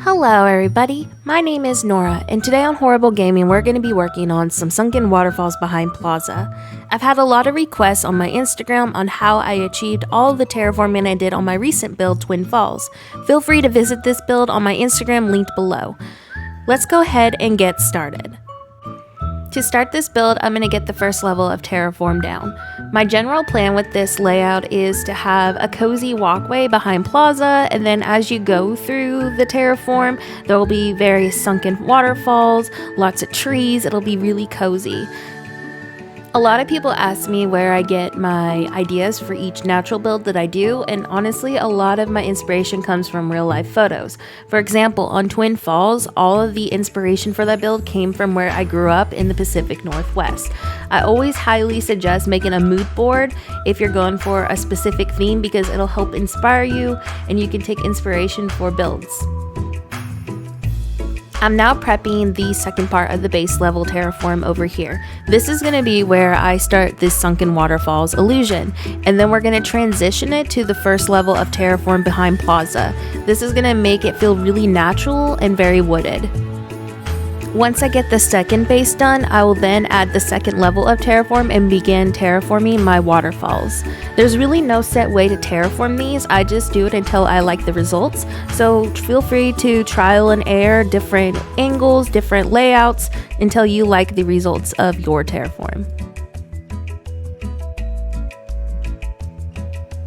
Hello everybody, my name is Nora, and today on Horrible Gaming we're going to be working on some Sunken Waterfalls behind Plaza. I've had a lot of requests on my Instagram on how I achieved all of the terraforming I did on my recent build, Twin Falls. Feel free to visit this build on my Instagram linked below. Let's go ahead and get started. To start this build, I'm going to get the first level of Terraform down. My general plan with this layout is to have a cozy walkway behind Plaza, and then as you go through the Terraform, there will be various sunken waterfalls, lots of trees. It'll be really cozy. A lot of people ask me where I get my ideas for each natural build that I do, and honestly, a lot of my inspiration comes from real life photos. For example, on Twin Falls, all of the inspiration for that build came from where I grew up in the Pacific Northwest. I always highly suggest making a mood board if you're going for a specific theme because it'll help inspire you and you can take inspiration for builds. I'm now prepping the second part of the base level terraform over here. This is going to be where I start this Sunken Waterfalls illusion, and then we're going to transition it to the first level of terraform behind Plaza. This is going to make it feel really natural and very wooded. Once I get the second base done, I will then add the second level of terraform and begin terraforming my waterfalls. There's really no set way to terraform these, I just do it until I like the results, so feel free to trial and error different angles, different layouts, until you like the results of your terraform.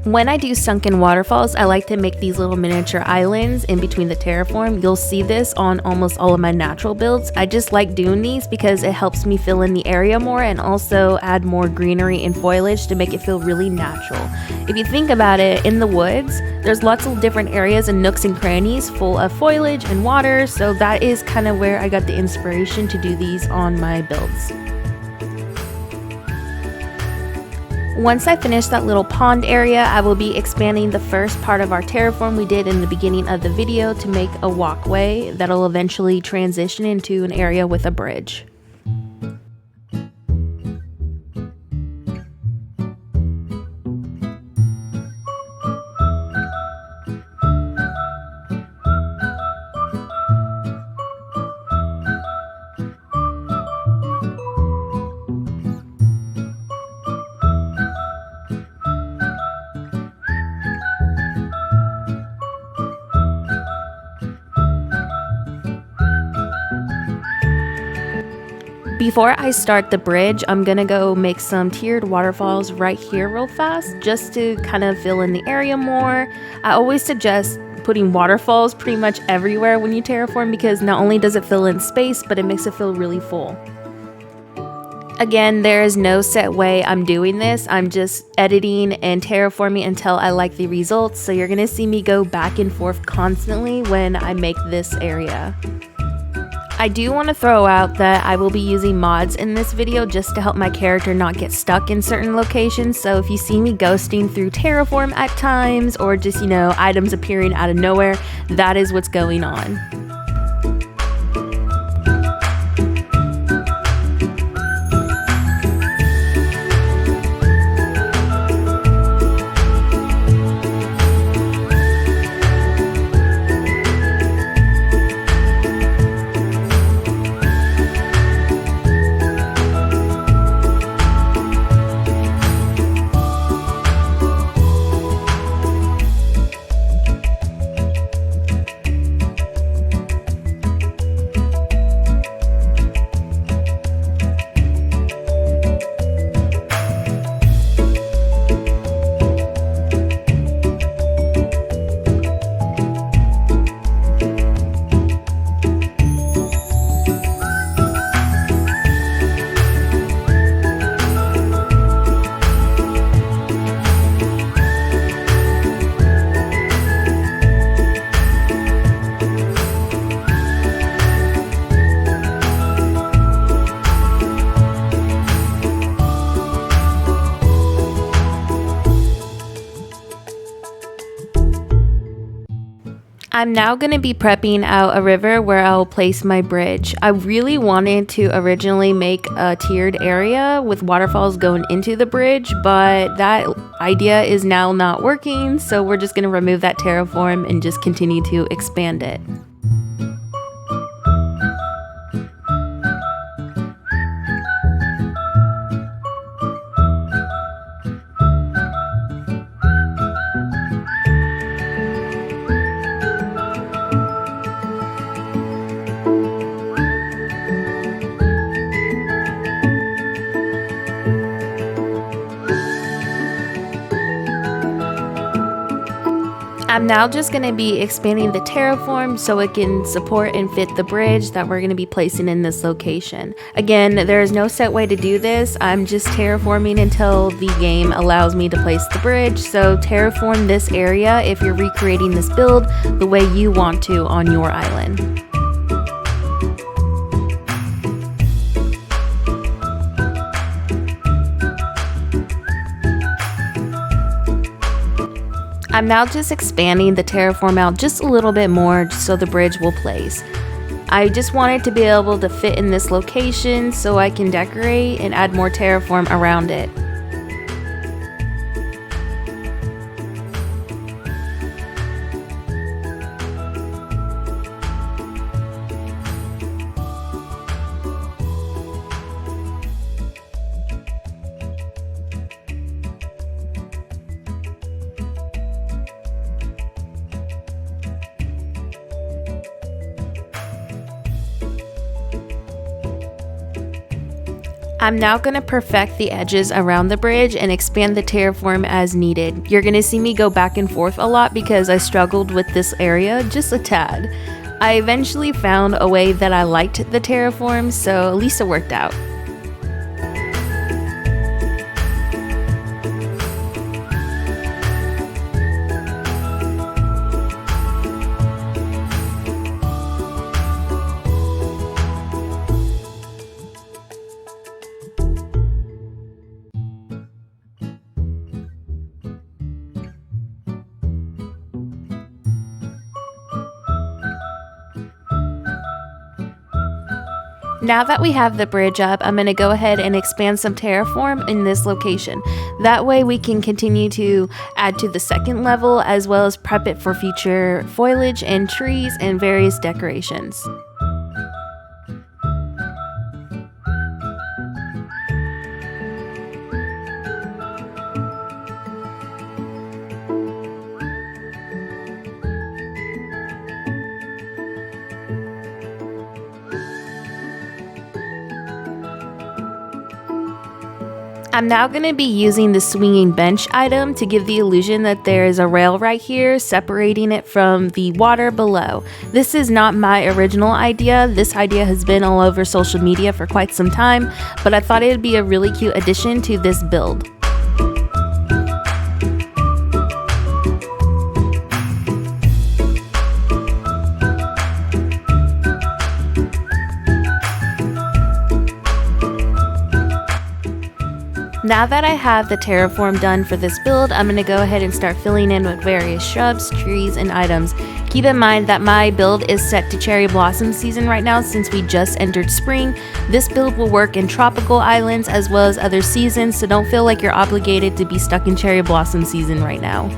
When I do Sunken Waterfalls, I like to make these little miniature islands in between the terraform. You'll see this on almost all of my natural builds. I just like doing these because it helps me fill in the area more and also add more greenery and foliage to make it feel really natural. If you think about it, in the woods, there's lots of different areas and nooks and crannies full of foliage and water, so that is kind of where I got the inspiration to do these on my builds. Once I finish that little pond area, I will be expanding the first part of our terraform we did in the beginning of the video to make a walkway that'll eventually transition into an area with a bridge. Before I start the bridge, I'm gonna go make some tiered waterfalls right here real fast, just to kind of fill in the area more. I always suggest putting waterfalls pretty much everywhere when you terraform because not only does it fill in space, but it makes it feel really full. Again, there is no set way I'm doing this. I'm just editing and terraforming until I like the results, so you're gonna see me go back and forth constantly when I make this area. I do want to throw out that I will be using mods in this video just to help my character not get stuck in certain locations, so if you see me ghosting through Terraform at times or just, items appearing out of nowhere, that is what's going on. I'm now going to be prepping out a river where I'll place my bridge. I really wanted to originally make a tiered area with waterfalls going into the bridge, but that idea is now not working, so we're just going to remove that terraform and just continue to expand it. I'm now just going to be expanding the terraform so it can support and fit the bridge that we're going to be placing in this location. Again, there is no set way to do this. I'm just terraforming until the game allows me to place the bridge. So terraform this area if you're recreating this build the way you want to on your island. I'm now just expanding the terraform out just a little bit more so the bridge will place. I just wanted to be able to fit in this location so I can decorate and add more terraform around it. I'm now going to perfect the edges around the bridge and expand the terraform as needed. You're going to see me go back and forth a lot because I struggled with this area just a tad. I eventually found a way that I liked the terraform, so at least it worked out. Now that we have the bridge up, I'm going to go ahead and expand some terraform in this location. That way we can continue to add to the second level as well as prep it for future foliage and trees and various decorations. I'm now going to be using the swinging bench item to give the illusion that there is a rail right here separating it from the water below. This is not my original idea. This idea has been all over social media for quite some time, but I thought it would be a really cute addition to this build. Now that I have the terraform done for this build, I'm going to go ahead and start filling in with various shrubs, trees, and items. Keep in mind that my build is set to cherry blossom season right now since we just entered spring. This build will work in tropical islands as well as other seasons, so don't feel like you're obligated to be stuck in cherry blossom season right now.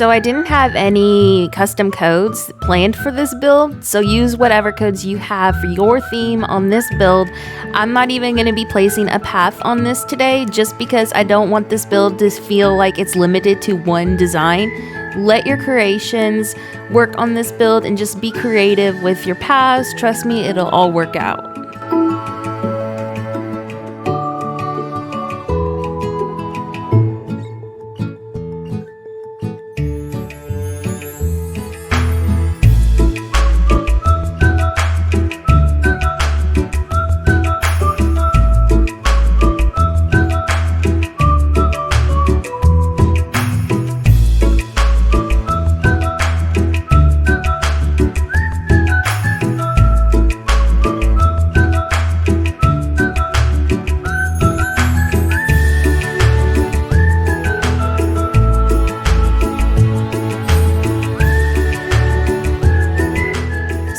So I didn't have any custom codes planned for this build, so use whatever codes you have for your theme on this build. I'm not even going to be placing a path on this today just because I don't want this build to feel like it's limited to one design. Let your creations work on this build and just be creative with your paths. Trust me, it'll all work out.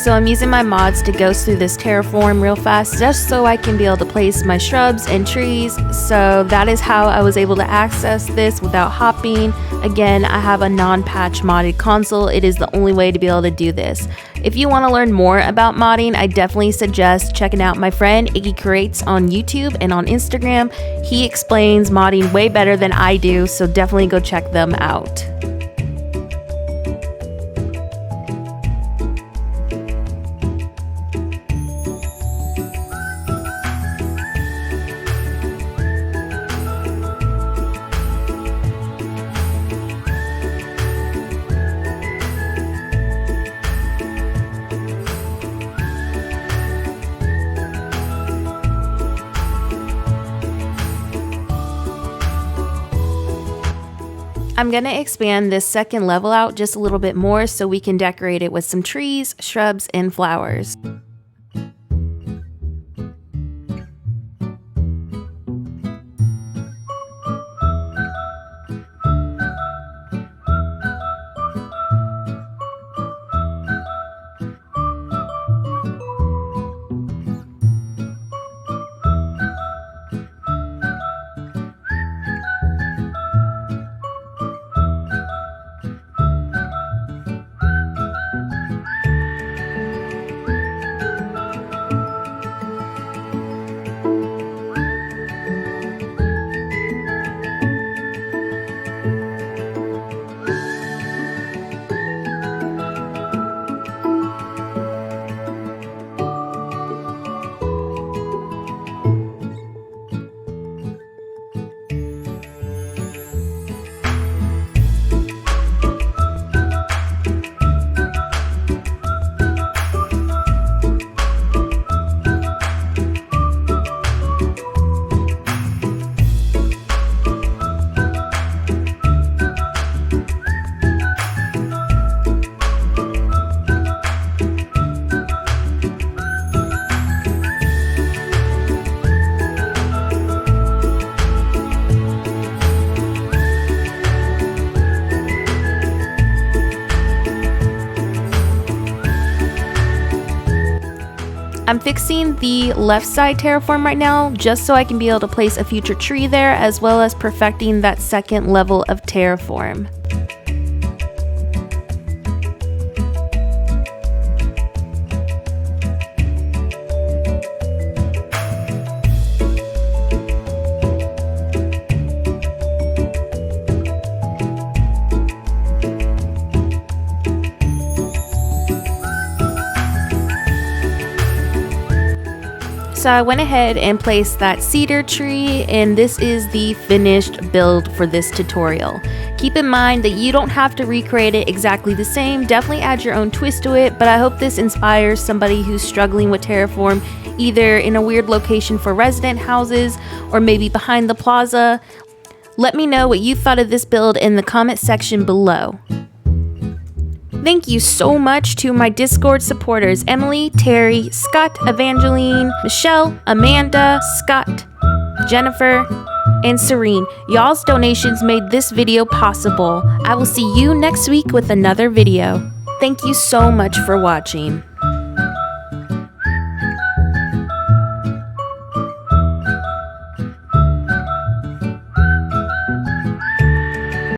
So I'm using my mods to go through this Terraform real fast just so I can be able to place my shrubs and trees. So that is how I was able to access this without hopping. Again, I have a non-patch modded console. It is the only way to be able to do this. If you want to learn more about modding, I definitely suggest checking out my friend Iggy Creates on YouTube and on Instagram. He explains modding way better than I do, so definitely go check them out. I'm going to expand this second level out just a little bit more so we can decorate it with some trees, shrubs, and flowers. I'm fixing the left side terraform right now just so I can be able to place a future tree there, as well as perfecting that second level of terraform. So I went ahead and placed that cedar tree, and this is the finished build for this tutorial. Keep in mind that you don't have to recreate it exactly the same, definitely add your own twist to it, but I hope this inspires somebody who's struggling with Terraform, either in a weird location for resident houses or maybe behind the plaza. Let me know what you thought of this build in the comment section below. Thank you so much to my Discord supporters, Emily, Terry, Scott, Evangeline, Michelle, Amanda, Scott, Jennifer, and Serene. Y'all's donations made this video possible. I will see you next week with another video. Thank you so much for watching.